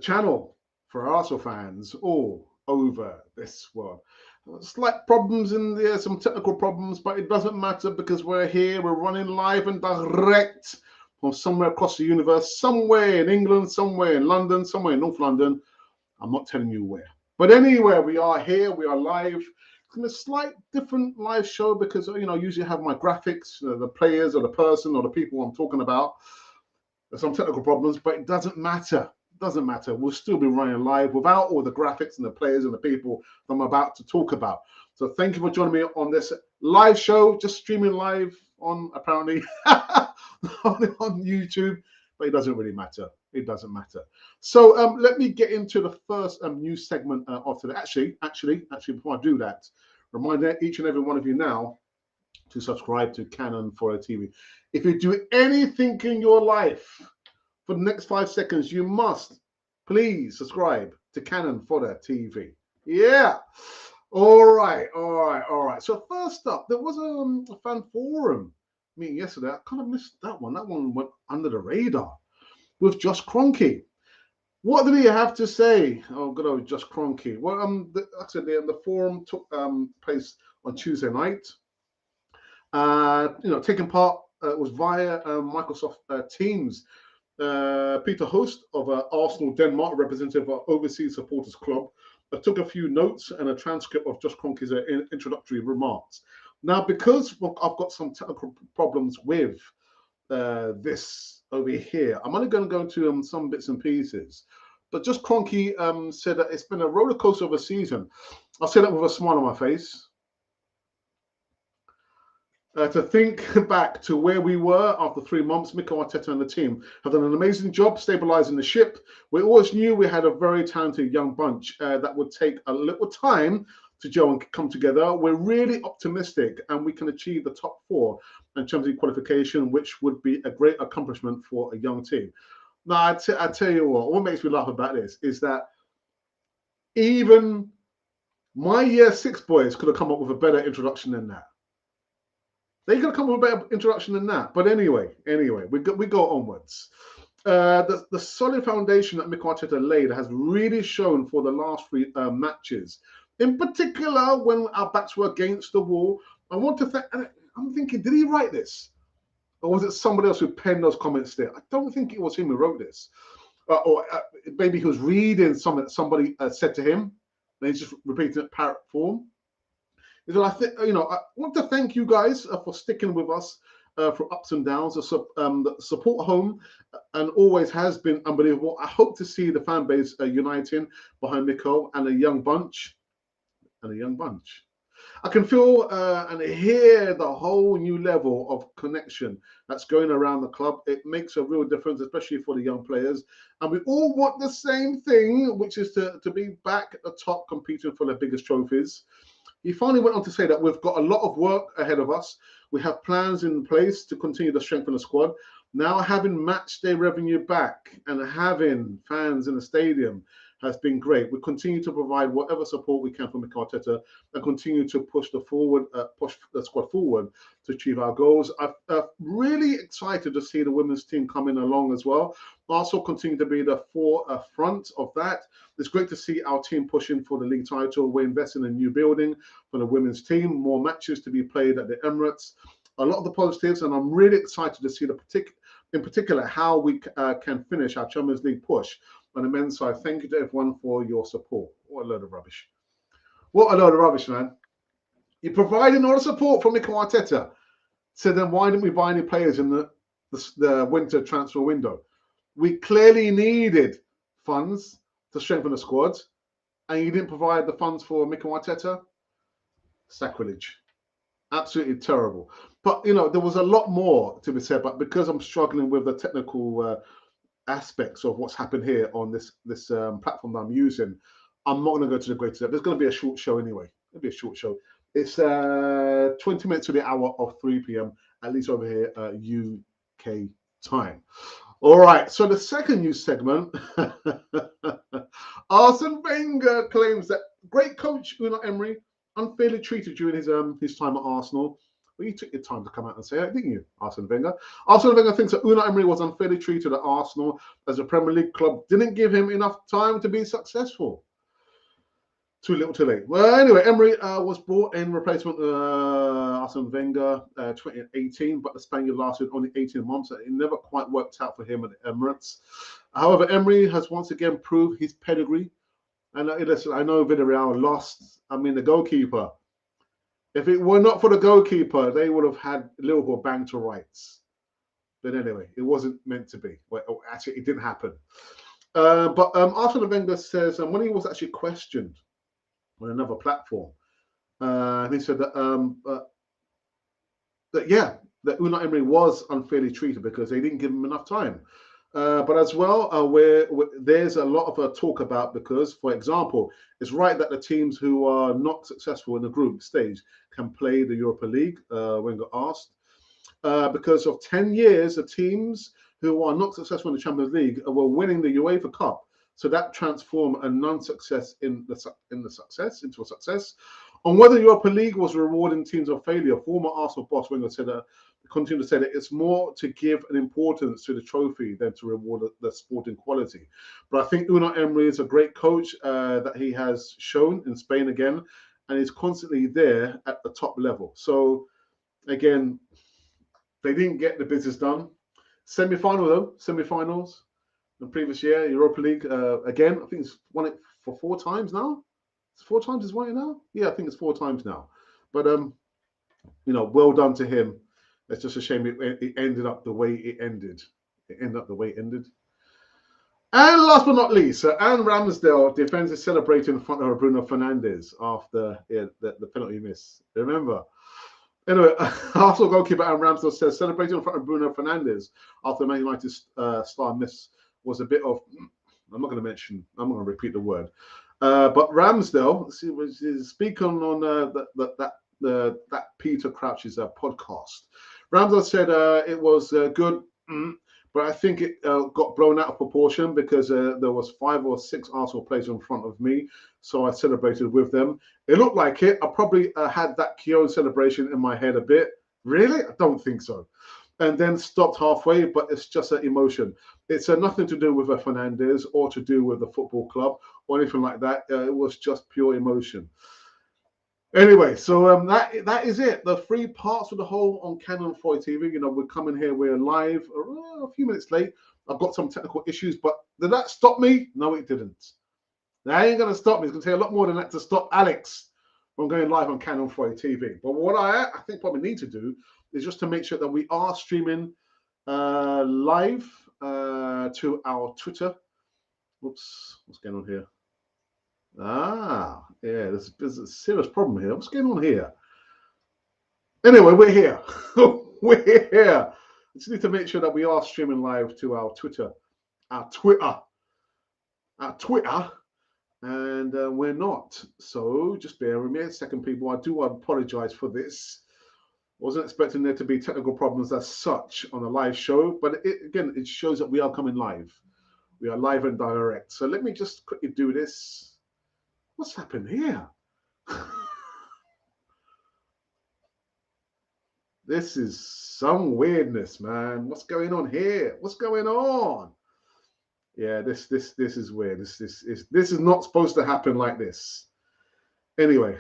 channel for Arsenal fans all over this world. Slight problems in there, some technical problems, but it doesn't matter because we're here, we're running live and direct from somewhere across the universe, somewhere in England, somewhere in London, somewhere in North London. I'm not telling you where. But anywhere, we are here, we are live. It's a slight different live show because, I usually have my graphics, the players or the person or the people I'm talking about. There's some technical problems, but it doesn't matter. It doesn't matter. We'll still be running live without all the graphics and the players and the people that I'm about to talk about. So thank you for joining me on this live show, just streaming live on apparently on YouTube, but it doesn't really matter. It doesn't matter. So let me get into the first news segment of today. Actually, before I do that, remind each and every one of you now to subscribe to Canon for a TV. If you do anything in your life for the next 5 seconds, you must please subscribe to Canon for the TV. Yeah. All right. So first up, there was a fan forum meeting yesterday. I kind of missed that one. That one went under the radar with Josh Kroenke. What did he have to say? Oh, good old Josh Kroenke. Well, like I said, the forum took place on Tuesday night. Taking part was via Microsoft Teams. Peter Host of Arsenal Denmark, representative of Overseas Supporters Club, took a few notes and a transcript of Josh Kroenke's introductory remarks. Now, because I've got some technical problems with this over here, I'm only going to go into some bits and pieces. But Josh Kroenke said that it's been a roller coaster of a season. I'll say that with a smile on my face. To think back to where we were after 3 months, Mikel Arteta and the team have done an amazing job stabilising the ship. We always knew we had a very talented young bunch that would take a little time to gel and come together. We're really optimistic and we can achieve the top 4 in terms of qualification, which would be a great accomplishment for a young team. Now, I tell you what makes me laugh about this is that even my year 6 boys could have come up with a better introduction than that. They could have come with a better introduction than that. But anyway, we go onwards. The solid foundation that Mikel Arteta laid has really shown for the last 3 matches. In particular, when our backs were against the wall, I want to think. I'm thinking, did he write this, or was it somebody else who penned those comments there? I don't think it was him who wrote this, or maybe he was reading something that somebody said to him, and he's just repeating it parrot form. I want to thank you guys for sticking with us through ups and downs. The support home and always has been unbelievable. I hope to see the fan base uniting behind Mikel and a young bunch. I can feel and hear the whole new level of connection that's going around the club. It makes a real difference, especially for the young players. And we all want the same thing, which is to be back at the top, competing for the biggest trophies. He finally went on to say that we've got a lot of work ahead of us. We have plans in place to continue to strengthen the squad. Now having match day revenue back and having fans in the stadium has been great. We continue to provide whatever support we can for Mikel Arteta and continue to push the squad forward to achieve our goals. I'm really excited to see the women's team coming along as well. Also continue to be the forefront of that. It's great to see our team pushing for the league title. We're investing in a new building for the women's team, more matches to be played at the Emirates. A lot of the positives, and I'm really excited to see in particular how we can finish our Champions League push on the men's side. Thank you to everyone for your support. What a load of rubbish. What a load of rubbish, man. You're providing all the support from Mikel Arteta. So then why didn't we buy any players in the winter transfer window? We clearly needed funds to strengthen the squad, and you didn't provide the funds for Mikel Arteta? Sacrilege. Absolutely terrible. But, there was a lot more to be said, but because I'm struggling with the technical aspects of what's happened here on this platform that I'm using, I'm not going to go to the greatest step. It's going to be a short show anyway. It'll be a short show. It's 20 minutes to the hour of 3 p.m., at least over here, UK time. All right, so the second news segment, Arsene Wenger claims that great coach Unai Emery unfairly treated during his time at Arsenal. Well, you took your time to come out and say it, didn't you, Arsene Wenger? Arsene Wenger thinks that Unai Emery was unfairly treated at Arsenal as a Premier League club didn't give him enough time to be successful. Too little, too late. Well, anyway, Emery was brought in replacement Arsene Wenger 2018, but the Spaniard lasted only 18 months. It never quite worked out for him at the Emirates. However, Emery has once again proved his pedigree. And listen, I know Villarreal lost. I mean, the goalkeeper. If it were not for the goalkeeper, they would have had Liverpool banged to rights. But anyway, it wasn't meant to be. Well, actually, it didn't happen. But Arsene Wenger says when he was actually questioned on another platform, he said that that Unai Emery was unfairly treated because they didn't give him enough time. But as well, where there's a lot of talk about because, for example, it's right that the teams who are not successful in the group stage can play the Europa League. Wenger asked because of 10 years, the teams who are not successful in the Champions League were winning the UEFA Cup. So that transformed a non-success into a success. On whether Europa League was rewarding teams of failure, former Arsenal boss Wenger said continued to say that it's more to give an importance to the trophy than to reward the sporting quality. But I think Unai Emery is a great coach that he has shown in Spain again, and he's constantly there at the top level. So again, they didn't get the business done. Semi-finals. The previous year, Europa League again. I think it's won it for 4 times now. It's 4 times he's won it now. Yeah, I think it's 4 times now. But well done to him. It's just a shame it ended up the way it ended. And last but not least, Anne Ramsdale defends is celebrating in front of Bruno Fernandes after the penalty miss. Remember. Anyway, Arsenal goalkeeper Aaron Ramsdale says celebrating in front of Bruno Fernandes after Man United star miss was a bit of. I'm going to repeat the word. But Ramsdale, was speaking on that Peter Crouch's podcast. Ramsdale said it was good, but I think it got blown out of proportion because there was 5 or 6 Arsenal players in front of me, so I celebrated with them. It looked like it. I probably had that Keown celebration in my head a bit. Really? I don't think so. And then stopped halfway, but it's just an emotion. It's nothing to do with a Fernandes or to do with the football club or anything like that. It was just pure emotion. Anyway, so that is it. The 3 parts of the whole on Canon 4 TV. We're coming here. We're live a few minutes late. I've got some technical issues, but did that stop me? No, it didn't. That ain't going to stop me. It's going to take a lot more than that to stop Alex from going live on Canon 4 TV. But what I think probably need to do is just to make sure that we are streaming live to our Twitter. Whoops, what's going on here? Yeah, there's a serious problem here. What's going on here? Anyway, we're here. We're here. We just need to make sure that we are streaming live to our Twitter. And we're not. So just bear with me a second, people. I do apologize for this. Wasn't expecting there to be technical problems as such on a live show, but it shows that we are coming live. We are live and direct. So let me just quickly do this. What's happened here? This is some weirdness, man. What's going on here? What's going on? Yeah, this is weird. This is not supposed to happen like this. Anyway.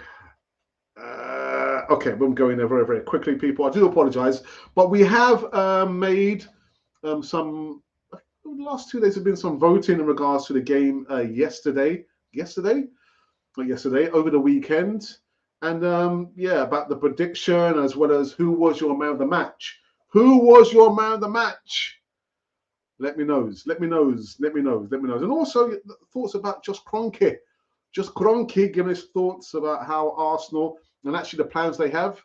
Okay, I'm going there very, very quickly, people. I do apologize, but we have made some. The last 2 days have been some voting in regards to the game yesterday over the weekend, and about the prediction as well as who was your man of the match. Who was your man of the match? Let me know. And also thoughts about just Kroenke. Just Kroenke giving his thoughts about how Arsenal and actually the plans they have.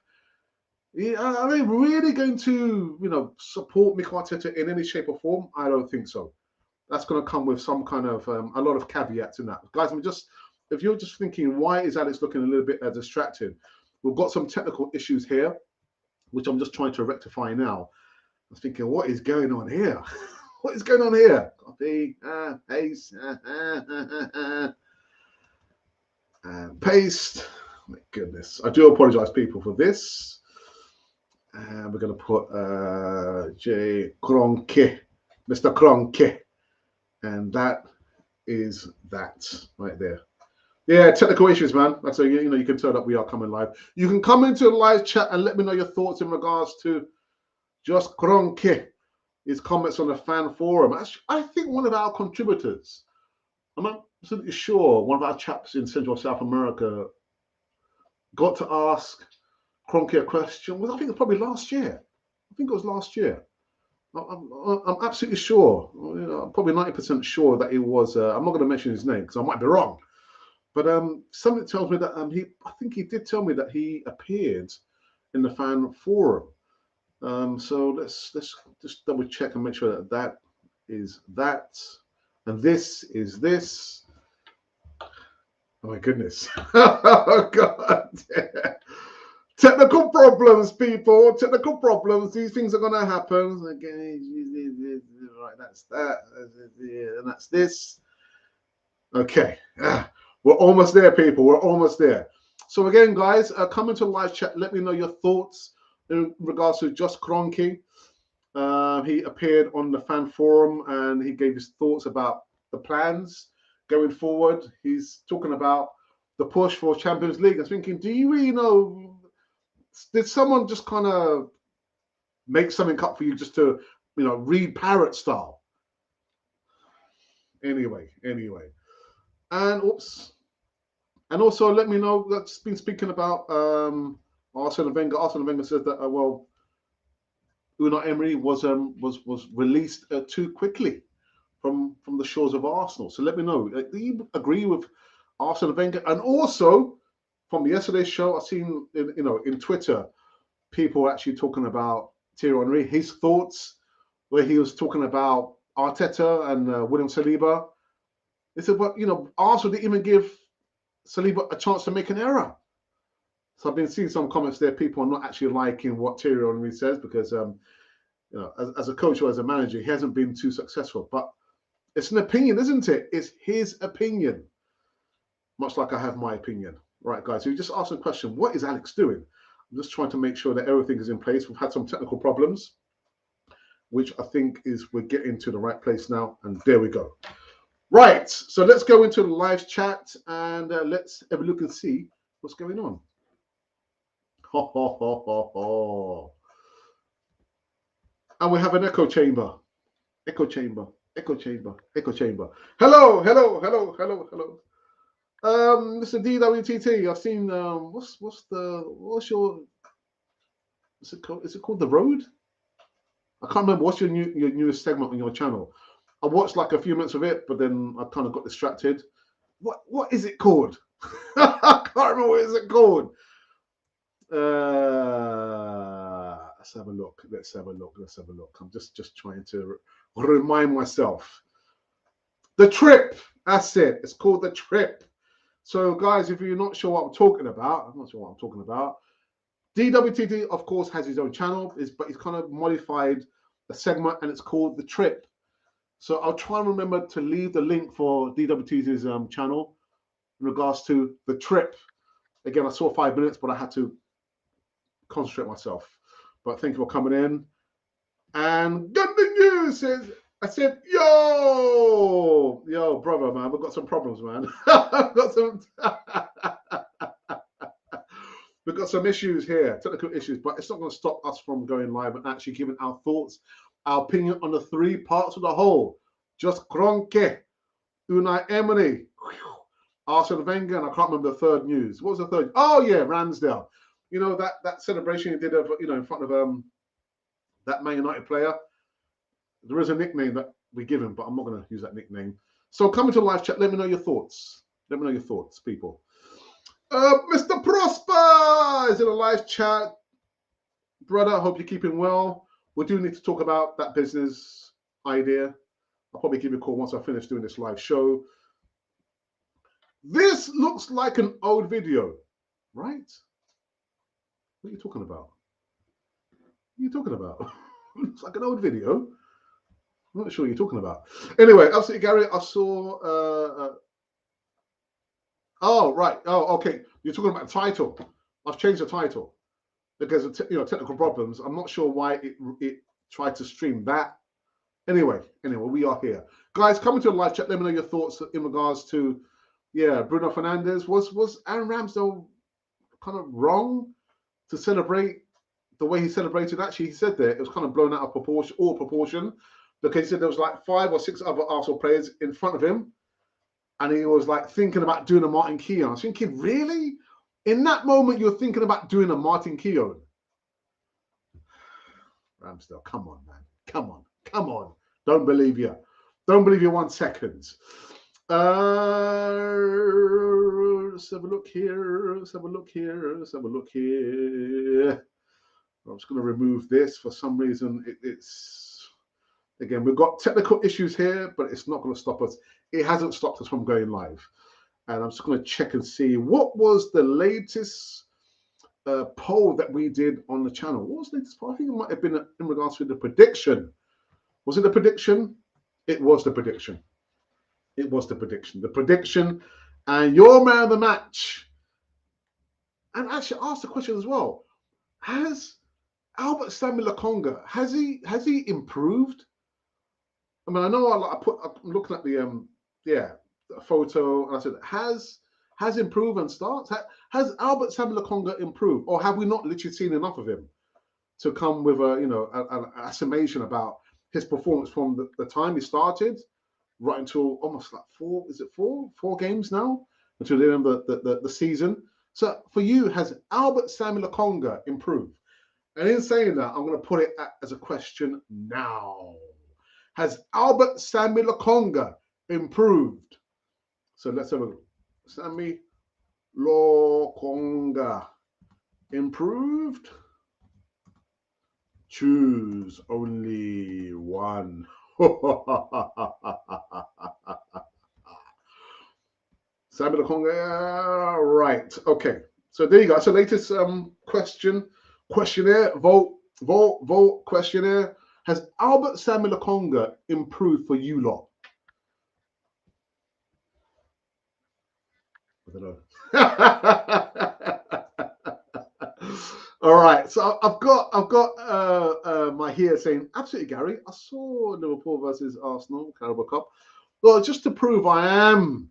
Are they really going to, support Mikel Arteta in any shape or form? I don't think so. That's going to come with some kind of a lot of caveats in that, guys. If you're just thinking, why is Alex looking a little bit distracted? We've got some technical issues here, which I'm just trying to rectify now. I'm thinking, what is going on here? What is going on here? Copy, paste, and paste. My goodness, I do apologize, people, for this. And we're going to put J. Kroenke, Mr. Kroenke. And that is that right there. Yeah, technical issues, man. That's so you know you can turn up. We are coming live. You can come into the live chat and let me know your thoughts in regards to just Kroenke, his comments on the fan forum. I think one of our contributors, I'm not absolutely sure, one of our chaps in Central South America got to ask Kroenke a question. Well, I think it was probably last year. I think it was last year. I'm absolutely sure. You know, I'm probably 90% sure that it was. I'm not going to mention his name because I might be wrong. But something tells me that I think he did tell me that he appeared in the fan forum. So let's just double check and make sure that that is that, and this is this. Oh my goodness! Oh God! Technical problems, people. Technical problems. These things are gonna happen. Again, right? That's that, and that's this. Okay. We're almost there, people. We're almost there. So again, guys, come into live chat. Let me know your thoughts in regards to Just Kroenke. He appeared on the fan forum and he gave his thoughts about the plans going forward. He's talking about the push for Champions League. I was thinking, do you really know? Did someone just kind of make something up for you just to, you know, read parrot style? Anyway. And oops. And also let me know that's been speaking about Arsene Wenger. Arsene Wenger says that well, Unai Emery was released too quickly from the shores of Arsenal. So let me know. Do you agree with Arsene Wenger? And also from yesterday's show, I've seen in Twitter people actually talking about Thierry Henry, his thoughts, where he was talking about Arteta and William Saliba. They said, well, Arsenal didn't even give Saliba a chance to make an error. So I've been seeing some comments there. People are not actually liking what Thierry Henry says because, as a coach or as a manager, he hasn't been too successful. But it's an opinion, isn't it? It's his opinion, much like I have my opinion. Right, guys, so you just asked the question, what is Alex doing? I'm just trying to make sure that everything is in place. We've had some technical problems, which I think is we're getting to the right place now. And there we go. Right, so let's go into the live chat and let's have a look and see what's going on. Ho, ho, ho, ho, ho. And we have an echo chamber. Echo chamber. Echo chamber. Echo chamber. Hello. Mr. DWTT, I've seen what's your is it called The Road? I can't remember what's your newest segment on your channel. I watched like a few minutes of it, but then I kind of got distracted. What is it called? I can't remember what is it called. Let's have a look. I'm just trying to remind myself. The Trip. That's it. It's called The Trip. So, guys, if you're not sure what I'm talking about, DWTT, of course, has his own channel, but he's kind of modified a segment, and it's called The Trip. So I'll try and remember to leave the link for DWTT's channel in regards to The Trip. Again, I saw 5 minutes, but I had to concentrate myself. But thank you for coming in. And good news is, I said, yo, brother, man, we've got some problems, man. We've got some issues here, technical issues, but it's not going to stop us from going live and actually giving our thoughts, our opinion on the three parts of the whole. Just Kroenke, Unai Emery, Arsene Wenger, and I can't remember the third news. What was the third? Oh yeah, Ramsdale. You know that celebration he did of in front of that Man United player. There is a nickname that we give him, but I'm not going to use that nickname. So come into live chat. Let me know your thoughts. Let me know your thoughts, people. Mr. Prosper is in a live chat. Brother, I hope you're keeping well. We do need to talk about that business idea. I'll probably give you a call once I finish doing this live show. This looks like an old video, right? What are you talking about? Looks like an old video. I'm not sure what you're talking about. Anyway, absolutely, Gary, I saw... Oh, right. Oh, okay. You're talking about the title. I've changed the title. because of technical problems. I'm not sure why it tried to stream that. Anyway, we are here, guys. Coming to the live chat. Let me know your thoughts in regards to Bruno Fernandes. Was Aaron Ramsdale kind of wrong to celebrate the way he celebrated? Actually, he said there it was kind of blown out of proportion, because he said there was like 5 or 6 other Arsenal players in front of him, and he was like thinking about doing a Martin Keown. I was thinking, really? In that moment, you're thinking about doing a Martin Keown? Ramsdale, come on, man. Come on. Don't believe you. Don't believe you 1 second. Let's have a look here. I'm just going to remove this. For some reason, it's... Again, we've got technical issues here, but it's not going to stop us. It hasn't stopped us from going live. And I'm just going to check and see what was the latest poll that we did on the channel. What was the latest poll? I think it might have been in regards to the prediction. Was it the prediction? It was the prediction. The prediction. And your man of the match. And actually asked the question as well. Has Albert Samuel Lokonga, has he improved? I mean, I know I'm looking at the photo, and I said has improved and starts. Has Albert Samuel Lokonga improved, or have we not literally seen enough of him to come with an estimation about his performance from the time he started right until almost like 4 games now until the end of the season? So for you, has Albert Samuel Lokonga improved? And in saying that, I'm going to put it as a question now. Has Albert Samuel Lokonga improved? So let's have a look. Sammy Lokonga improved? Choose only one. Samuel Lokonga, right. Okay. So there you go. So latest questionnaire, vote questionnaire. Has Albert Samuel Lokonga improved for you lot? I don't know. All right. So I've got my here saying, absolutely, Gary. I saw Liverpool versus Arsenal Carabao Cup. Well, just to prove I am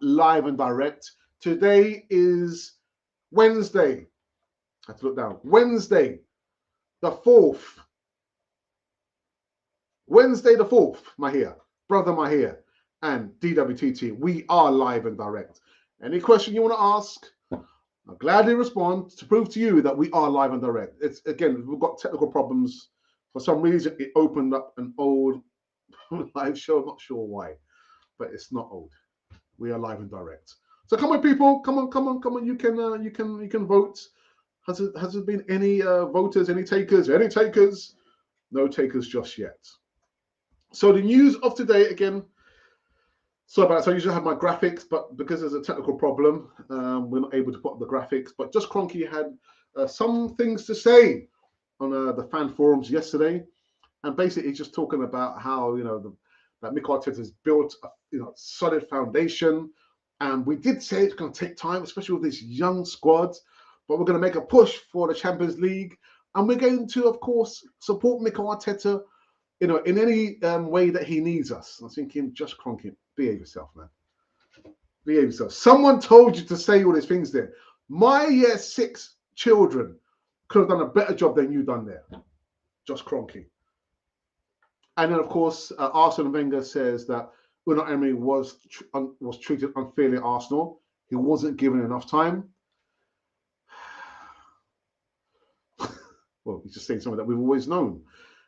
live and direct. Today is Wednesday. I have to look down. Wednesday, the 4th. Wednesday, the 4th, Mahir, brother Mahir, and DWTT. We are live and direct. Any question you want to ask, I'll gladly respond to prove to you that we are live and direct. It's, again, we've got technical problems. For some reason, it opened up an old live show. I'm not sure why, but it's not old. We are live and direct. So come on, people. Come on. You can vote. Has there been any voters, any takers? No takers just yet. So the news of today, again, sorry about that. So I usually have my graphics, but because there's a technical problem, we're not able to put up the graphics. But just Kroenke had some things to say on the fan forums yesterday. And basically just talking about how, that Mikel Arteta has built a solid foundation. And we did say it's going to take time, especially with this young squad. But we're going to make a push for the Champions League. And we're going to, of course, support Mikel Arteta, in any way that he needs us. I was thinking, just Kroenke, behave yourself, man. Behave yourself. Someone told you to say all these things there. My year 6 children could have done a better job than you done there. Just Kroenke. And then, of course, Arsene Wenger says that Unai Emery was treated unfairly at Arsenal. He wasn't given enough time. Well, he's just saying something that we've always known.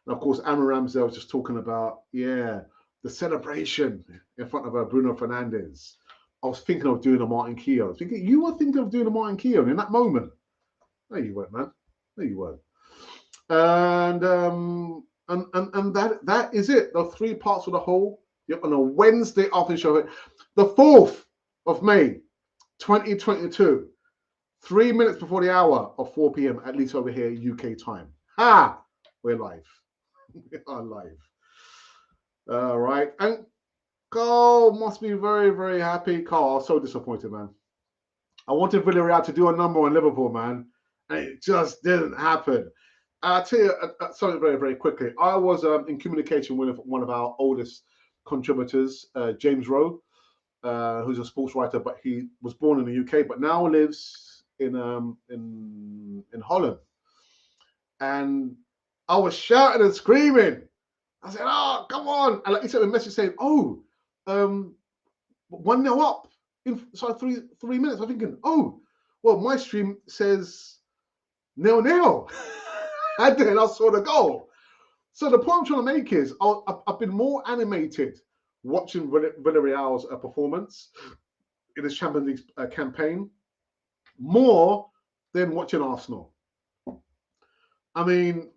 And of course, Aaron Ramsey was just talking about, the celebration in front of Bruno Fernandes. I was thinking of doing a Martin Keown. You were thinking of doing a Martin Keown in that moment. No, you weren't, man. No, you weren't. And that is it. The 3 parts of the whole. On a Wednesday after show, the 4th of May, 2022. 3 minutes before the hour of 4 p.m., at least over here, UK time. We're live. We are live. All right. And Carl must be very, very happy. Carl, I'm so disappointed, man. I wanted Villarreal to do a number on Liverpool, man, and it just didn't happen. I'll tell you something very, very quickly. I was in communication with one of our oldest contributors, James Rowe, who's a sports writer, but he was born in the UK, but now lives in Holland. And I was shouting and screaming. I said, "Oh, come on!" And like he sent me a message saying, "Oh, 1-0 up in three minutes." I'm thinking, "Oh, well, my stream says 0-0," and then I saw the goal. So the point I'm trying to make is, I've been more animated watching Villarreal's performance in his Champions League campaign more than watching Arsenal. I mean,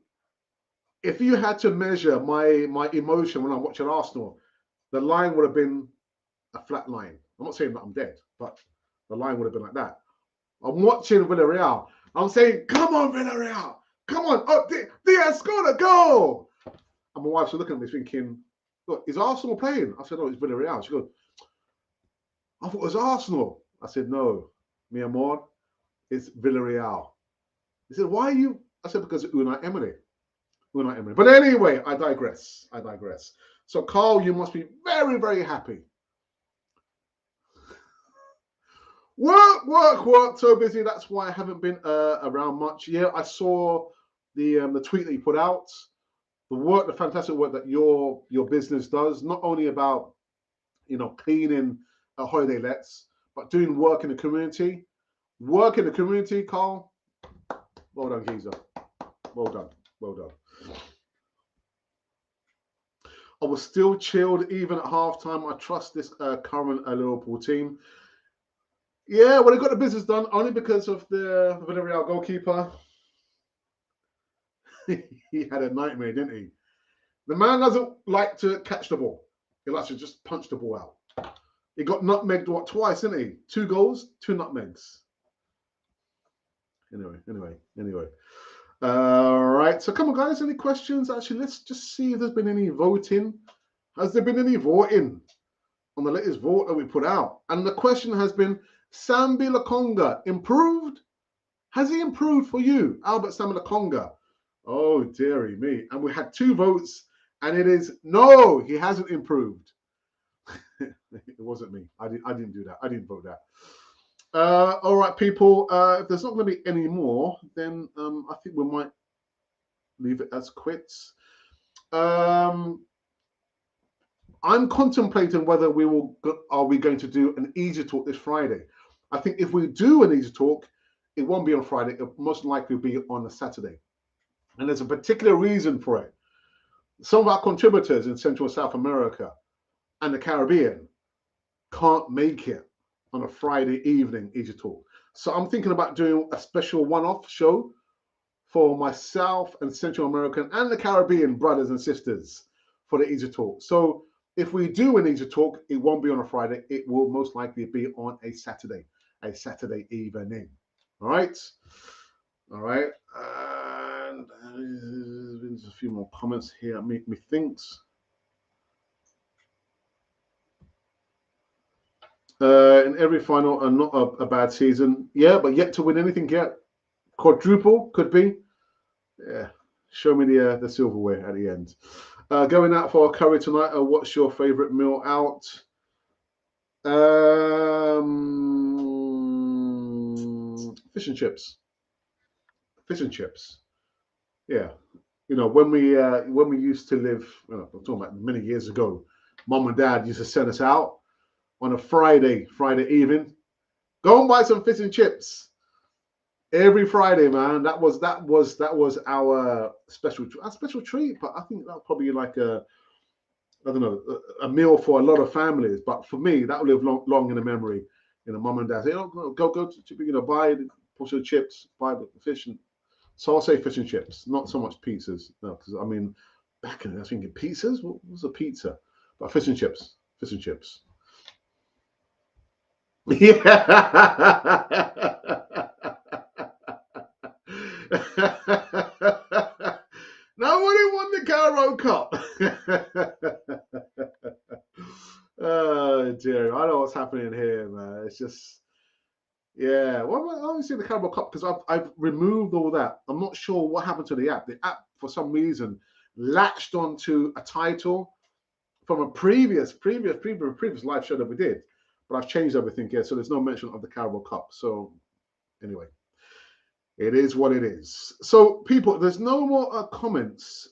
if you had to measure my emotion when I'm watching Arsenal, the line would have been a flat line. I'm not saying that I'm dead, but the line would have been like that. I'm watching Villarreal. I'm saying, "Come on, Villarreal. Come on. Oh, Diaz scored a goal." And my wife's looking at me thinking, "Look, is Arsenal playing?" I said, "No, it's Villarreal." She goes, "I thought it was Arsenal." I said, "No, mi amor, it's Villarreal." He said, "Why are you?" I said, "Because of Unai Emery." Unai Emery. But anyway, I digress. So, Carl, you must be very, very happy. Work. So busy. That's why I haven't been around much. Yeah, I saw the tweet that you put out. The fantastic work that your business does, not only about cleaning holiday lets, but doing work in the community. Work in the community, Carl. Well done, geezer. Well done. I was still chilled even at halftime. I trust this current Liverpool team. Yeah, well, they got the business done only because of the Villarreal goalkeeper. He had a nightmare, didn't he? The man doesn't like to catch the ball. He likes to just punch the ball out. He got nutmegged twice, didn't he? 2 goals, 2 nutmegs. Anyway. Right. So come on, guys. Any questions? Actually, let's just see if there's been any voting. Has there been any voting on the latest vote that we put out? And the question has been, Sambi Lokonga improved? Has he improved for you, Albert Sambi Lokonga? Oh, dearie me. And we had 2 votes, and it is no, he hasn't improved. It wasn't me. I didn't do that. I didn't vote that. All right, people. If there's not going to be any more, then I think we might leave it as quits. I'm contemplating whether are we going to do an easy talk this Friday. I think if we do an easy talk, it won't be on Friday. It'll most likely be on a Saturday. And there's a particular reason for it. Some of our contributors in Central and South America and the Caribbean can't make it on a Friday evening easy talk. So I'm thinking about doing a special one-off show for my South and Central American and the Caribbean brothers and sisters for the easy talk. So if we do an easy talk, it won't be on a Friday. It will most likely be on a Saturday evening. All right. And there's a few more comments here. Make me think. In every final, not a bad season. Yeah, but yet to win anything yet. Quadruple could be. Yeah. Show me the silverware at the end. Going out for a curry tonight. What's your favorite meal out? Fish and chips. Yeah. When we used to live, I'm talking about many years ago, Mum and Dad used to send us out on a Friday evening. Go and buy some fish and chips. Every Friday, man. That was our special treat. But I think that's probably like a meal for a lot of families. But for me, that will live long in the memory. Mum and Dad say, "Oh, go to buy the portion of chips, buy the fish." And so I'll say fish and chips, not so much pizzas. No, because I mean, back in I was thinking pizzas. What was a pizza? But fish and chips. Yeah. Nobody won the Carabao Cup. Oh dear, I know what's happening here, man. It's just Yeah, well, I only see the Carabao Cup because I've removed all that. I'm not sure what happened to the app. The app, for some reason, latched onto a title from a previous live show that we did, but I've changed everything here, so there's no mention of the Carabao Cup. So anyway, it is what it is. So people, there's no more comments.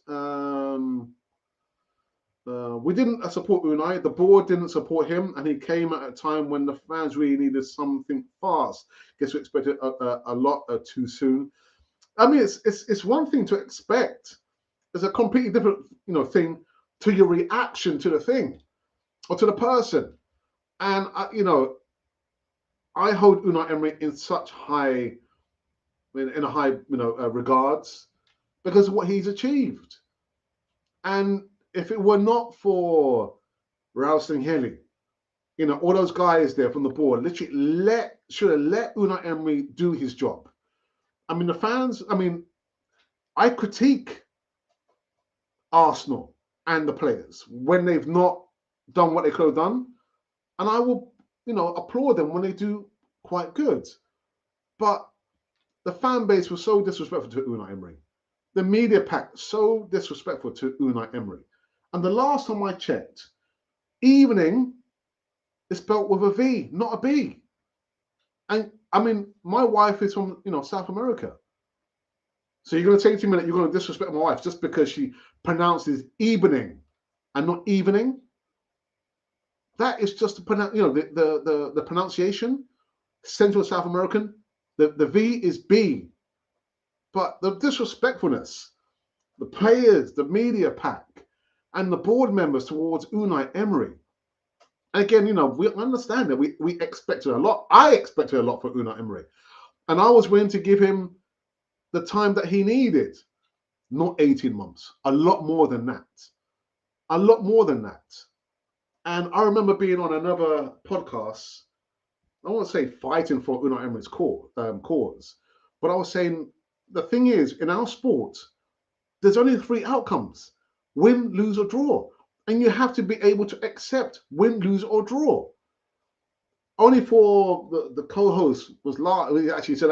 We didn't support Unai. The board didn't support him, and he came at a time when the fans really needed something fast. Guess we expected a lot too soon. I mean, it's one thing to expect. It's a completely different, thing to your reaction to the thing or to the person. And I hold Unai Emery in such in a high, regards because of what he's achieved. And if it were not for Ramsey, all those guys there from the board literally should have let Unai Emery do his job. I mean, the fans, I critique Arsenal and the players when they've not done what they could have done. And I will, applaud them when they do quite good. But the fan base was so disrespectful to Unai Emery. The media pack so disrespectful to Unai Emery. And the last time I checked, evening is spelled with a V, not a B. And my wife is from, South America. So you're going to say to me that you're going to disrespect my wife just because she pronounces evening and not evening? That is just the pronunciation. Central South American, the V is B. But the disrespectfulness, the players, the media pack, and the board members towards Unai Emery. And again, we understand that we expected a lot. I expected a lot for Unai Emery. And I was willing to give him the time that he needed, not 18 months, a lot more than that. A lot more than that. And I remember being on another podcast, I won't say fighting for Unai Emery's cause, but I was saying the thing is, in our sport, there's only 3 outcomes: win, lose, or draw. And you have to be able to accept win, lose, or draw. Only for the co-host was he actually said,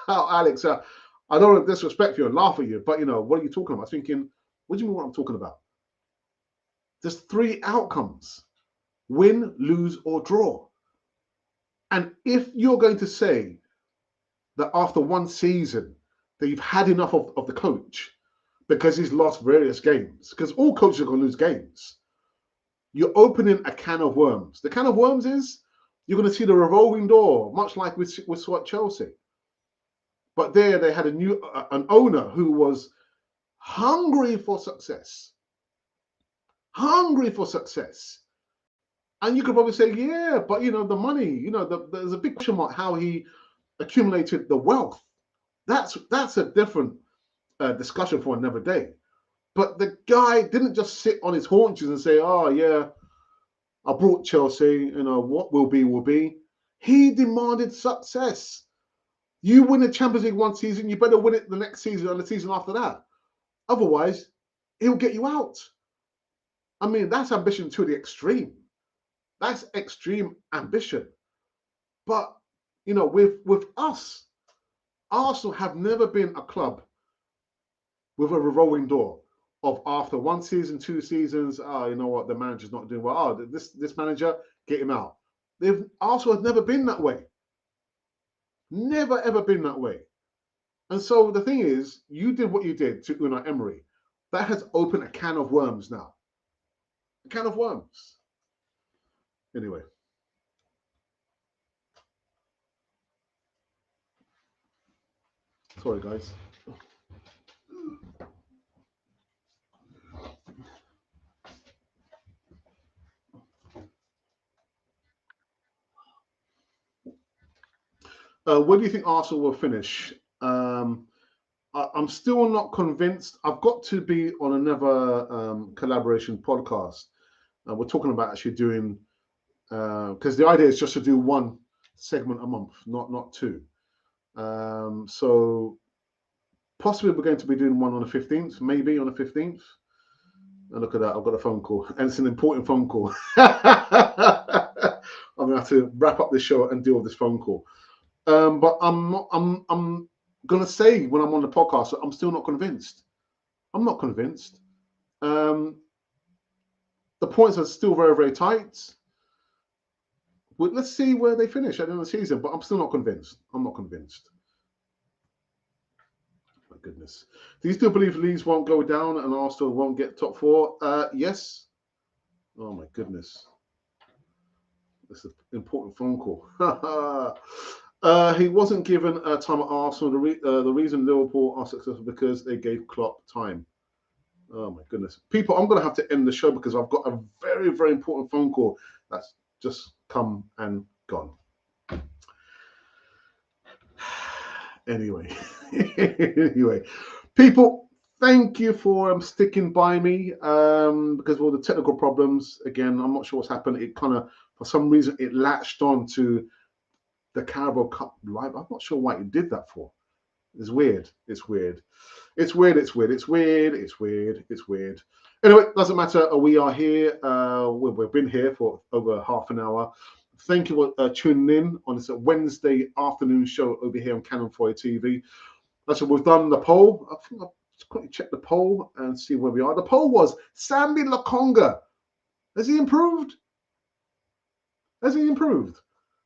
Alex, I don't want to disrespect you and laugh at you, but what are you talking about? I was thinking, what do you mean what I'm talking about? There's 3 outcomes: win, lose, or draw. And if you're going to say that after one season that you've had enough of the coach because he's lost various games, because all coaches are going to lose games, you're opening a can of worms. The can of worms is you're going to see the revolving door, much like with Chelsea. But there they had an owner who was hungry for success. Hungry for success. And you could probably say, yeah, but the money, there's a big question mark how he accumulated the wealth. That's a different discussion for another day. But the guy didn't just sit on his haunches and say, oh yeah, I brought Chelsea, what will be, will be. He demanded success. You win the Champions League one season, you better win it the next season and the season after that. Otherwise, he'll get you out. That's ambition to the extreme. That's extreme ambition. But, with us, Arsenal have never been a club with a revolving door of after one season, 2 seasons, you know what, the manager's not doing well. Oh, this manager, get him out. Arsenal has never been that way. Never, ever been that way. And so the thing is, you did what you did to Unai Emery. That has opened a can of worms now. A can of worms. Anyway. Sorry, guys. Where do you think Arsenal will finish? I'm still not convinced. I've got to be on another collaboration podcast. We're talking about actually doing, because the idea is just to do 1 segment a month, not 2. So possibly we're going to be doing one on the 15th, maybe on the 15th. And look at that, I've got a phone call, and it's an important phone call. I'm going to have to wrap up this show and deal with this phone call. But I'm not. I'm gonna say when I'm on the podcast, I'm still not convinced. I'm not convinced. Um, the points are still very, very tight. Well, let's see where they finish at the end of the season. But I'm still not convinced. I'm not convinced. My goodness. Do you still believe Leeds won't go down and Arsenal won't get top four? Yes. Oh my goodness. This is an important phone call. He wasn't given time at Arsenal. The reason Liverpool are successful because they gave Klopp time. Oh my goodness. People, I'm going to have to end the show because I've got a very, very important phone call that's just come and gone. Anyway, anyway, people, thank you for sticking by me because of all the technical problems. Again, I'm not sure what's happened. It kind of, for some reason, it latched on to the Carabao Cup live. I'm not sure why it did that for. It's weird. It's weird. It's weird. It's weird. It's weird. It's weird. It's weird. Anyway, doesn't matter. We are here. We've been here for over half an hour. Thank you for tuning in on this Wednesday afternoon show over here on Cannon Foyer TV. So we've done the poll. I think I'll just quickly check the poll and see where we are. The poll was Sambi Lokonga. Has he improved? Has he improved?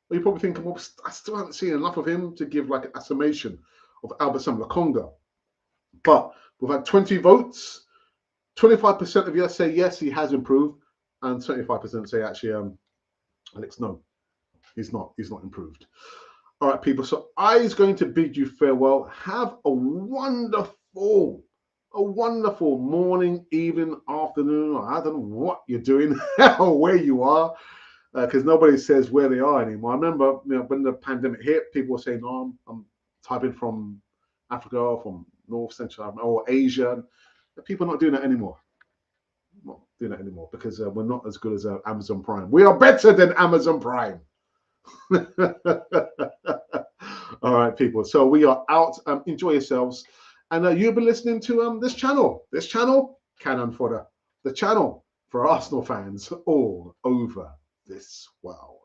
Well, you're probably thinking, well, I still haven't seen enough of him to give like a summation of Albert Sam Lokonga. But we've had 20 votes. 25% of you say yes, he has improved, and 75% say actually, Alex, no, he's not improved. All right, people. So I is going to bid you farewell. Have a wonderful morning, evening, afternoon. I don't know what you're doing or where you are, because nobody says where they are anymore. I remember, when the pandemic hit, people were saying, "No, I'm typing from Africa, or from North Central, or Asia." People are not doing that anymore. Not doing that anymore because we're not as good as Amazon Prime. We are better than Amazon Prime. All right, people. So we are out. Enjoy yourselves, and you've been listening to this channel. This channel, Cannon Fodder, the channel for Arsenal fans all over this world.